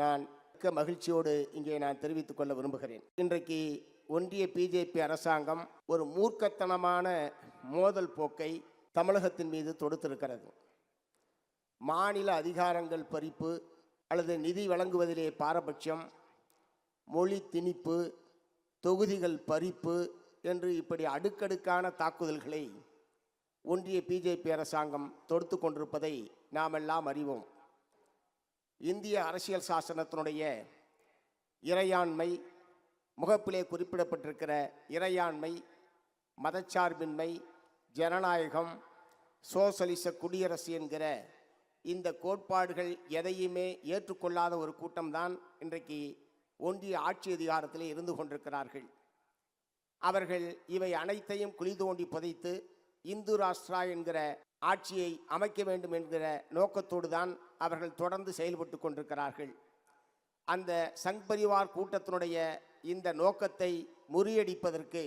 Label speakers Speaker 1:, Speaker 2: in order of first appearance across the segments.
Speaker 1: நான் மிக்க மகிழ்ச்சியோடு இங்கே நான் தெரிவித்துக் கொள்ள விரும்புகிறேன். இன்றைக்கு ஒன்றிய பிஜேபி அரசாங்கம் ஒரு மூர்க்கத்தனமான மோதல் போக்கை தமிழகத்தின் மீது தொடுத்திருக்கிறது. மாநில அதிகாரங்கள் பறிப்பு அல்லது நிதி வழங்குவதிலே பாரபட்சம், மொழி திணிப்பு, தொகுதிகள் பறிப்பு என்று இப்படி அடுக்கடுக்கான தாக்குதல்களை ஒன்றிய பிஜேபி அரசாங்கம் தொடுத்து கொண்டிருப்பதை நாம் எல்லாம் அறிவோம். இந்திய அரசியல் சாசனத்தினுடைய இறையாண்மை, முகப்பிலே குறிப்பிடப்பட்டிருக்கிற இறையாண்மை, மதச்சார்பின்மை, ஜனநாயகம், சோசலிச குடியரசு என்கிற இந்த கோட்பாடுகள் எதையுமே ஏற்றுக்கொள்ளாத ஒரு கூட்டம்தான் இன்றைக்கு ஒன்றிய ஆட்சி அதிகாரத்திலே இருந்து கொண்டிருக்கிறார்கள். அவர்கள் இவை அனைத்தையும் குழி தோண்டி புதைத்து இந்து ராஷ்டிரா என்கிற ஆட்சியை அமைக்க வேண்டும் என்கிற நோக்கத்தோடு தான் அவர்கள் தொடர்ந்து செயல்பட்டு கொண்டிருக்கிறார்கள். அந்த சங் பரிவார் கூட்டத்தினுடைய இந்த நோக்கத்தை முறியடிப்பதற்கு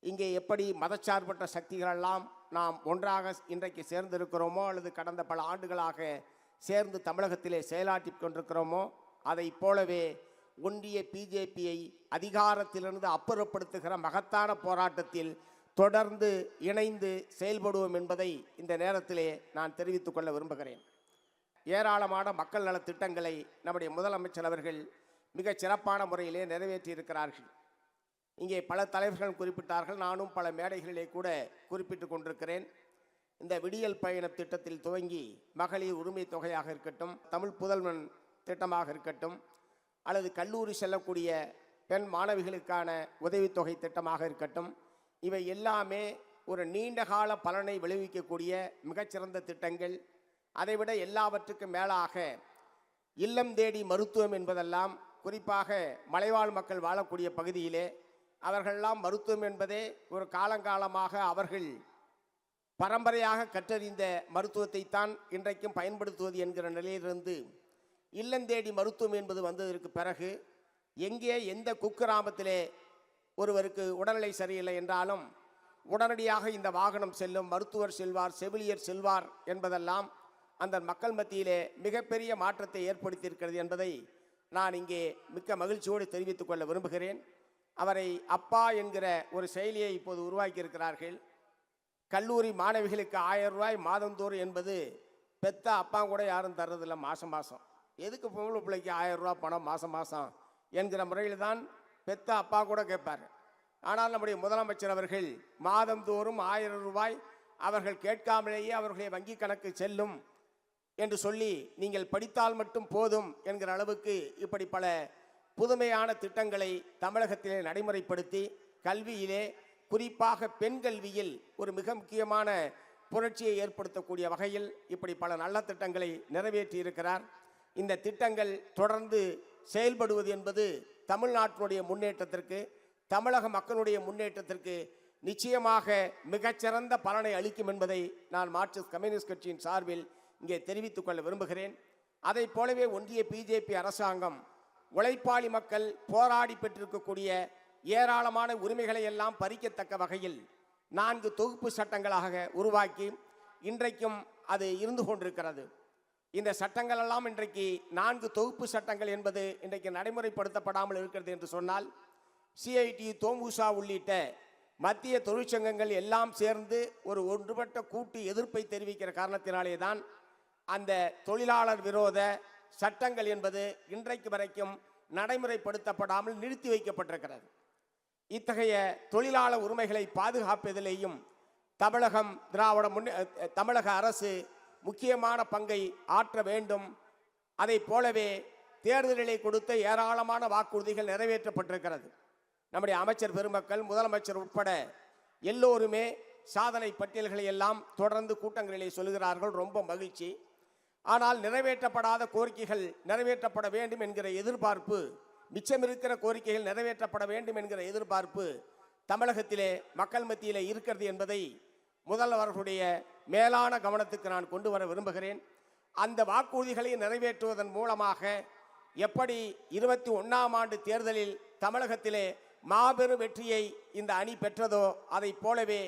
Speaker 1: இங்கே எப்படி மதச்சார்பற்ற சக்திகளெல்லாம் நாம் ஒன்றாக இன்றைக்கு சேர்ந்திருக்கிறோமோ அல்லது கடந்த பல ஆண்டுகளாக சேர்ந்து தமிழகத்திலே செயலாற்றி கொண்டிருக்கிறோமோ, அதை போலவே ஒன்றிய பிஜேபியை அதிகாரத்திலிருந்து அப்புறப்படுத்துகிற மகத்தான போராட்டத்தில் தொடர்ந்து இணைந்து செயல்படுவோம் என்பதை இந்த நேரத்திலே நான் தெரிவித்துக் கொள்ள விரும்புகிறேன். ஏராளமான மக்கள் நல திட்டங்களை நம்முடைய முதலமைச்சர் அவர்கள் மிக சிறப்பான முறையிலே நிறைவேற்றியிருக்கிறார்கள். இங்கே பல தலைவர்கள் குறிப்பிட்டார்கள், நானும் பல மேடைகளிலே கூட குறிப்பிட்டு கொண்டிருக்கிறேன். இந்த விடியல் பயண திட்டத்தில் துவங்கி மகளிர் உரிமை தொகையாக இருக்கட்டும், தமிழ் புதல்வன் திட்டமாக இருக்கட்டும், அல்லது கல்லூரி செல்லக்கூடிய பெண் மாணவிகளுக்கான உதவித்தொகை திட்டமாக இருக்கட்டும், இவை எல்லாமே ஒரு நீண்டகால பலனை விளைவிக்கக்கூடிய மிகச்சிறந்த திட்டங்கள். அதைவிட எல்லாவற்றுக்கும் மேலாக இல்லம் தேடி மருத்துவம் என்பதெல்லாம், குறிப்பாக மலைவாழ் மக்கள் வாழக்கூடிய பகுதியிலே அவர்களெல்லாம் மருத்துவம் என்பதே ஒரு காலங்காலமாக அவர்கள் பரம்பரையாக கற்றறிந்த மருத்துவத்தை தான் இன்றைக்கும் பயன்படுத்துவது என்கிற நிலையிலிருந்து இல்லந்தேடி மருத்துவம் என்பது வந்ததற்கு பிறகு எங்கே எந்த குக்கிராமத்திலே ஒருவருக்கு உடல்நிலை சரியில்லை என்றாலும் உடனடியாக இந்த வாகனம் செல்லும், மருத்துவர் செல்வார், செவிலியர் செல்வார் என்பதெல்லாம் அந்த மக்கள் மத்தியிலே மிகப்பெரிய மாற்றத்தை ஏற்படுத்தியிருக்கிறது என்பதை நான் இங்கே மிக்க மகிழ்ச்சியோடு தெரிவித்துக் கொள்ள விரும்புகிறேன். அவரை அப்பா என்கிற ஒரு செயலியை இப்போது உருவாக்கியிருக்கிறார்கள். கல்லூரி மாணவிகளுக்கு 1000 ரூபாய் மாதந்தோறும் என்பது பெத்த அப்பா கூட யாரும் தர்றதில்லை. மாதம் மாதம் எதுக்கு பொம்பளை பிள்ளைக்கு 1000 ரூபா பணம் மாதம் மாதம் என்கிற முறையில் தான் பெத்த அப்பா கூட கேட்பார். ஆனால் நம்முடைய முதலமைச்சர் அவர்கள் மாதந்தோறும் 1000 ரூபாய் அவர்கள் கேட்காமலேயே அவர்களுடைய வங்கி கணக்கு செல்லும் என்று சொல்லி, நீங்கள் படித்தால் மட்டும் போதும் என்கிற அளவுக்கு இப்படி பல புதுமையான திட்டங்களை தமிழகத்திலே நடைமுறைப்படுத்தி கல்வியிலே, குறிப்பாக பெண் கல்வியில் ஒரு மிக முக்கியமான புரட்சியை ஏற்படுத்தக்கூடிய வகையில் இப்படி பல நல்ல திட்டங்களை நிறைவேற்றி இருக்கிறார். இந்த திட்டங்கள் தொடர்ந்து செயல்படுவது என்பது தமிழ்நாட்டினுடைய முன்னேற்றத்திற்கு, தமிழக மக்களுடைய முன்னேற்றத்திற்கு நிச்சயமாக மிகச்சிறந்த பலனை அளிக்கும் என்பதை நான் மார்க்சிஸ்ட் கம்யூனிஸ்ட் கட்சியின் சார்பில் இங்கே தெரிவித்துக் கொள்ள விரும்புகிறேன். அதை போலவே ஒன்றிய பிஜேபி அரசாங்கம் உழைப்பாளி மக்கள் போராடி பெற்றிருக்கக்கூடிய ஏராளமான உரிமைகளை எல்லாம் பறிக்கத்தக்க வகையில் 4 தொகுப்பு சட்டங்களாக உருவாக்கி இன்றைக்கும் அது இருந்து கொண்டிருக்கிறது. இந்த சட்டங்கள் எல்லாம் இன்றைக்கு 4 தொகுப்பு சட்டங்கள் என்பது இன்றைக்கு நடைமுறைப்படுத்தப்படாமல் இருக்கிறது என்று சொன்னால், சிஐடி, தோமுசா உள்ளிட்ட மத்திய தொழிற்சங்கங்கள் எல்லாம் சேர்ந்து ஒரு ஒன்றுபட்ட கூட்டு எதிர்ப்பை தெரிவிக்கிற காரணத்தினாலே தான் அந்த தொழிலாளர் விரோத சட்டங்கள் என்பது இன்றைக்கு வரைக்கும் நடைமுறைப்படுத்தப்படாமல் நிறுத்தி வைக்கப்பட்டிருக்கிறது. இத்தகைய தொழிலாளர் உரிமைகளை பாதுகாப்பதிலேயும் தமிழக அரசு முக்கியமான பங்கை ஆற்ற வேண்டும். அதை போலவே தேர்தலிலே கொடுத்த ஏராளமான வாக்குறுதிகள் நிறைவேற்றப்பட்டிருக்கிறது. நம்முடைய அமைச்சர் பெருமக்கள், முதலமைச்சர் உட்பட எல்லோருமே சாதனை பட்டியல்களை எல்லாம் தொடர்ந்து கூட்டங்களிலே சொல்கிறார்கள். ரொம்ப மகிழ்ச்சி. ஆனால் நிறைவேற்றப்படாத கோரிக்கைகள் நிறைவேற்றப்பட வேண்டும் என்கிற எதிர்பார்ப்பு, மிச்சமிருக்கிற கோரிக்கைகள் நிறைவேற்றப்பட வேண்டும் என்கிற எதிர்பார்ப்பு தமிழகத்திலே மக்கள் மத்தியிலே இருக்கிறது என்பதை முதல்வர்களுடைய மேலான கவனத்துக்கு நான் கொண்டு வர விரும்புகிறேன். அந்த வாக்குறுதிகளை நிறைவேற்றுவதன் மூலமாக எப்படி 21ஆம் ஆண்டு தேர்தலில் தமிழகத்திலே மாபெரும் வெற்றியை இந்த அணி பெற்றதோ, அதை போலவே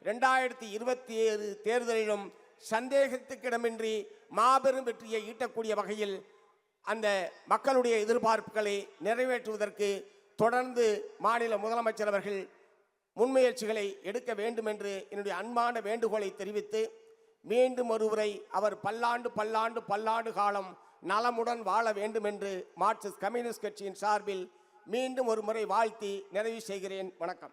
Speaker 1: 2027 தேர்தலிலும் சந்தேகத்துக்கிடமின்றி மாபெரும் வெற்றியை ஈட்டக்கூடிய வகையில் அந்த மக்களுடைய எதிர்பார்ப்புகளை நிறைவேற்றுவதற்கு தொடர்ந்து மாநில முதலமைச்சர் அவர்கள் முன்முயற்சிகளை எடுக்க வேண்டும் என்று என்னுடைய அன்பான வேண்டுகோளை தெரிவித்து, மீண்டும் ஒருமுறை அவர் பல்லாண்டு காலம் நலமுடன் வாழ வேண்டும் என்று மார்க்சிஸ்ட் கம்யூனிஸ்ட் கட்சியின் சார்பில் மீண்டும் ஒரு முறை வாழ்த்தி நிறைவு செய்கிறேன். வணக்கம்.